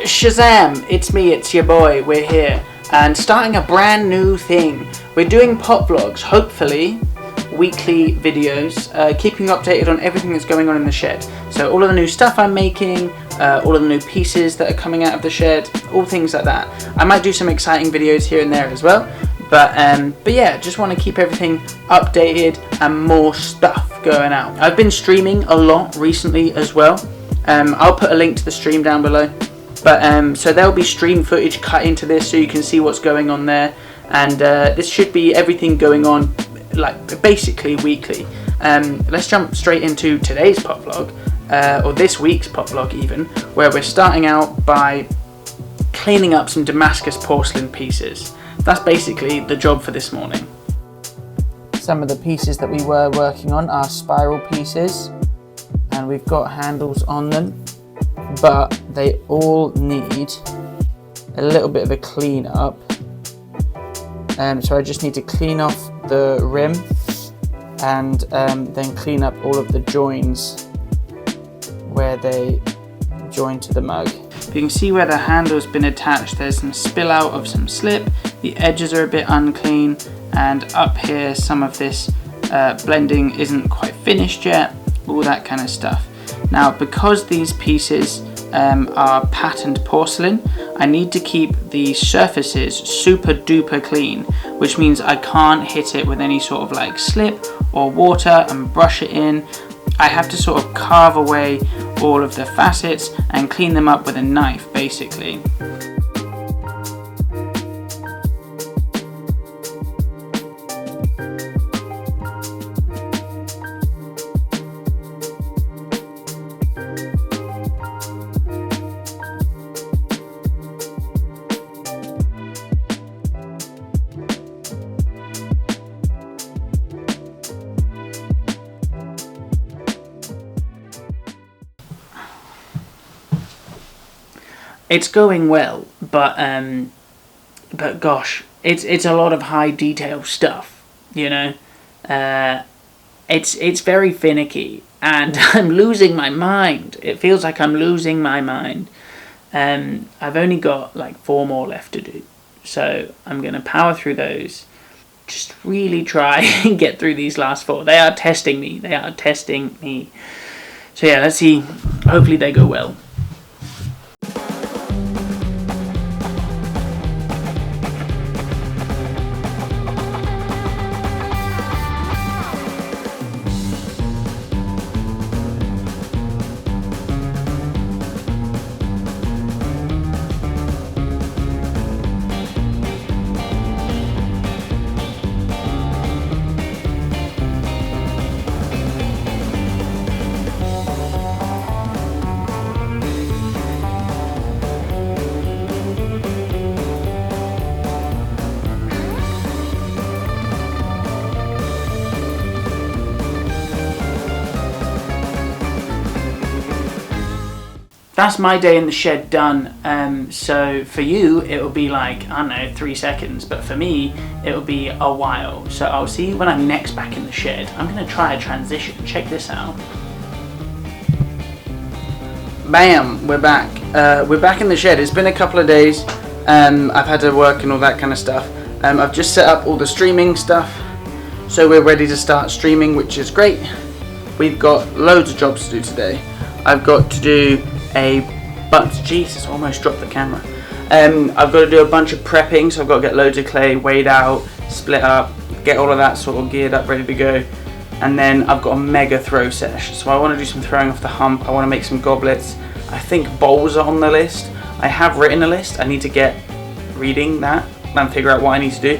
Shazam! It's me, it's your boy, we're here, and starting a brand new thing. We're doing pop vlogs, hopefully weekly videos, keeping you updated on everything that's going on in the shed. So all of the new stuff I'm making, all of the new pieces that are coming out of the shed, all things like that. I might do some exciting videos here and there as well, but yeah, just want to keep everything updated and more stuff going out. I've been streaming a lot recently as well. I'll put a link to the stream down below. But so there'll be stream footage cut into this so you can see what's going on there, and this should be everything going on like basically weekly. Let's jump straight into today's pop vlog, or this week's pop vlog even, where we're starting out by cleaning up some Damascus porcelain pieces. That's basically the job for this morning. Some of the pieces that we were working on are spiral pieces, and we've got handles on them, but they all need a little bit of a clean up. So I just need to clean off the rim and then clean up all of the joins where they join to the mug. You can see where the handle's been attached, there's some spill out of some slip, the edges are a bit unclean, and up here some of this blending isn't quite finished yet, all that kind of stuff. Now, because these pieces are patterned porcelain, I need to keep the surfaces super duper clean, which means I can't hit it with any sort of like slip or water and brush it in. I have to sort of carve away all of the facets and clean them up with a knife, basically. It's going well, but gosh, it's a lot of high detail stuff, you know. It's very finicky, and I'm losing my mind. It feels like I'm losing my mind. I've only got like 4 more left to do, so I'm gonna power through those. Just really try and get through these last 4. They are testing me. They are testing me. So yeah, let's see. Hopefully they go well. That's my day in the shed done. So for you, it'll be like, I don't know, 3 seconds, but for me, it'll be a while. So I'll see you when I'm next back in the shed. I'm gonna try a transition. Check this out. Bam, we're back. We're back in the shed. It's been a couple of days. I've had to work and all that kind of stuff. I've just set up all the streaming stuff, so we're ready to start streaming, which is great. We've got loads of jobs to do today. I've got to do Jesus, almost dropped the camera. I've got to do a bunch of prepping, so I've got to get loads of clay weighed out, split up, get all of that sort of geared up, ready to go. And then I've got a mega throw sesh, so I want to do some throwing off the hump. I want to make some goblets. I think bowls are on the list. I have written a list. I need to get reading that and figure out what I need to do.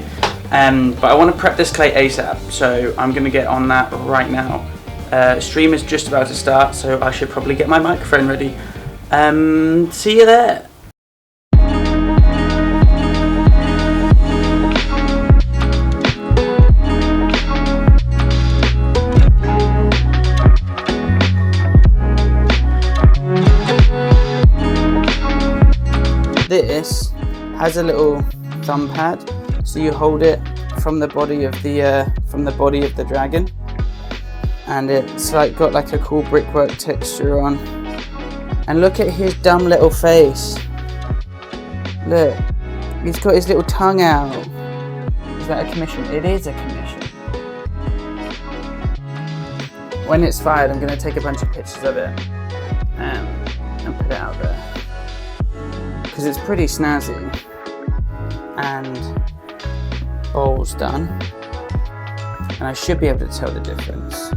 But I want to prep this clay ASAP, so I'm going to get on that right now. Stream is just about to start, so I should probably get my microphone ready. See you there. This has a little thumb pad, so you hold it from the body of the dragon, and it's like got like a cool brickwork texture on. And look at his dumb little face. Look, he's got his little tongue out. Is that a commission? It is a commission. When it's fired, I'm going to take a bunch of pictures of it and put it out there. Because it's pretty snazzy. And bowl's done. And I should be able to tell the difference.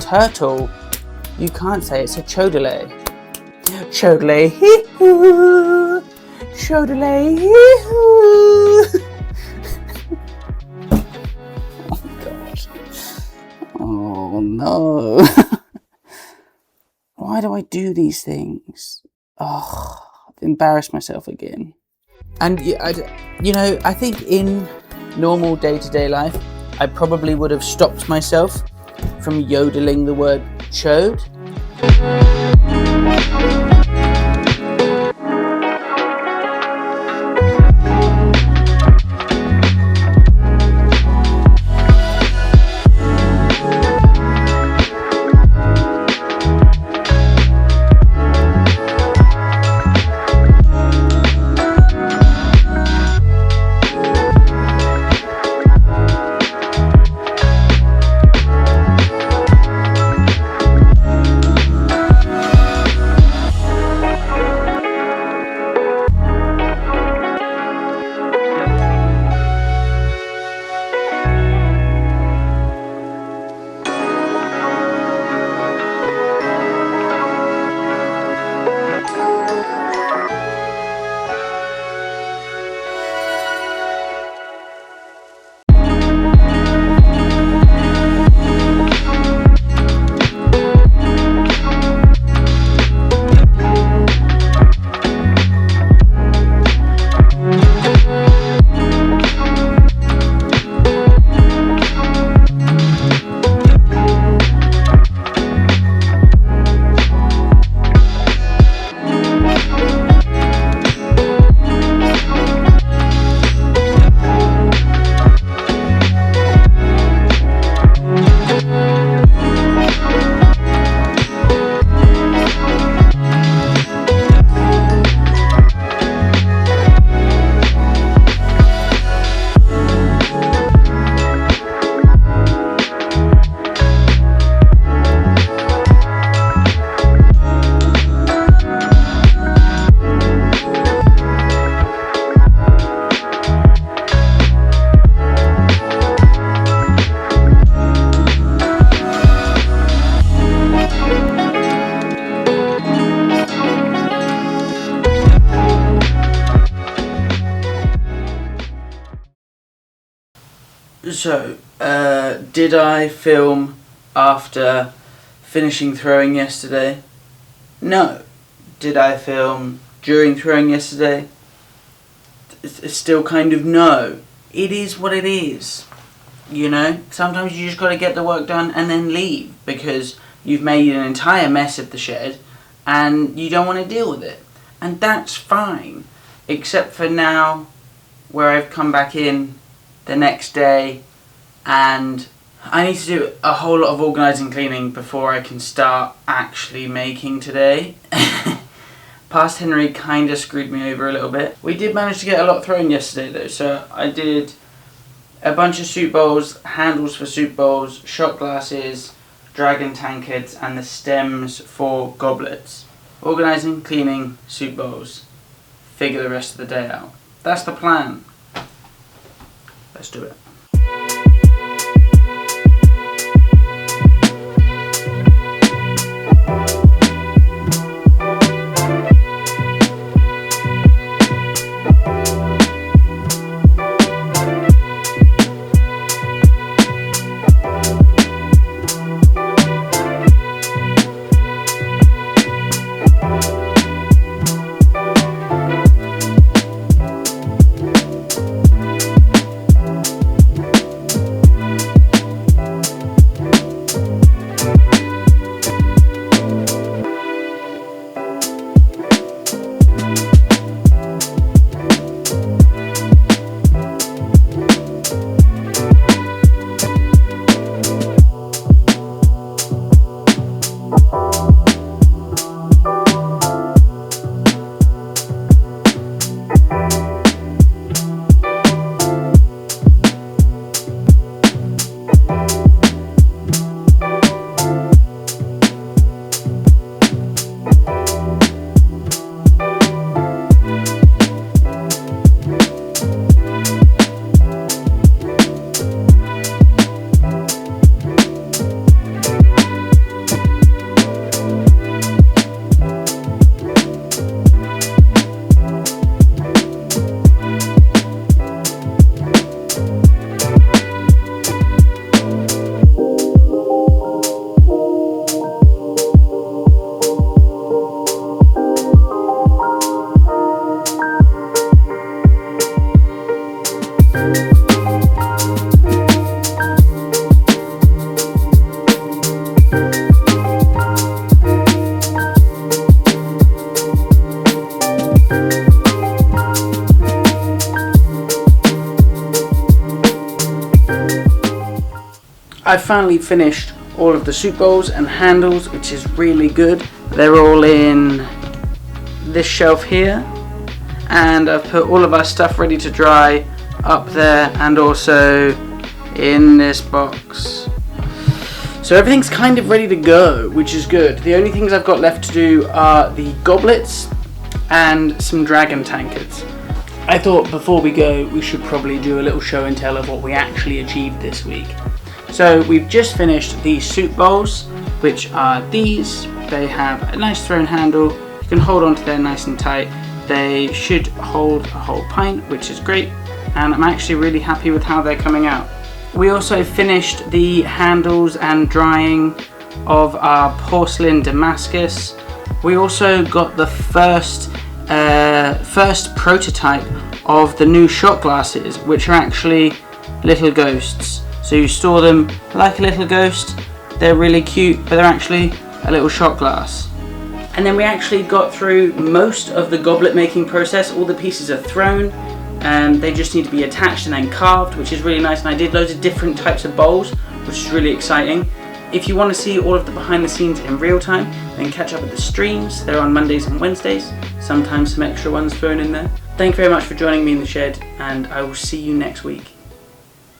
Turtle, you can't say it's a chodele. Chodele, hee-hoo. Chodele, hee-hoo. Oh God. Oh no. Why do I do these things? Oh, I've embarrassed myself again. And I think in normal day-to-day life, I probably would have stopped myself from yodeling the word chode. So, did I film after finishing throwing yesterday? No. Did I film during throwing yesterday? It's still kind of no. It is what it is. You know? Sometimes you just got to get the work done and then leave because you've made an entire mess of the shed and you don't want to deal with it. And that's fine. Except for now where I've come back in the next day and I need to do a whole lot of organising, cleaning before I can start actually making today. Past Henry kind of screwed me over a little bit. We did manage to get a lot thrown yesterday though, so I did a bunch of soup bowls, handles for soup bowls, shot glasses, dragon tankards and the stems for goblets. Organising, cleaning, soup bowls. Figure the rest of the day out. That's the plan. Let's do it. I've finally finished all of the soup bowls and handles, which is really good. They're all in this shelf here, and I've put all of our stuff ready to dry up there and also in this box. So everything's kind of ready to go, which is good. The only things I've got left to do are the goblets and some dragon tankards. I thought before we go we should probably do a little show and tell of what we actually achieved this week. So we've just finished these soup bowls, which are these. They have a nice thrown handle. You can hold onto them nice and tight. They should hold a whole pint, which is great, and I'm actually really happy with how they're coming out. We also finished the handles and drying of our porcelain Damascus. We also got the first prototype of the new shot glasses, which are actually little ghosts. So you store them like a little ghost. They're really cute, but they're actually a little shot glass. And then we actually got through most of the goblet making process. All the pieces are thrown and they just need to be attached and then carved, which is really nice. And I did loads of different types of bowls, which is really exciting. If you want to see all of the behind the scenes in real time, then catch up with the streams. They're on Mondays and Wednesdays, sometimes some extra ones thrown in there. Thank you very much for joining me in the shed, and I will see you next week.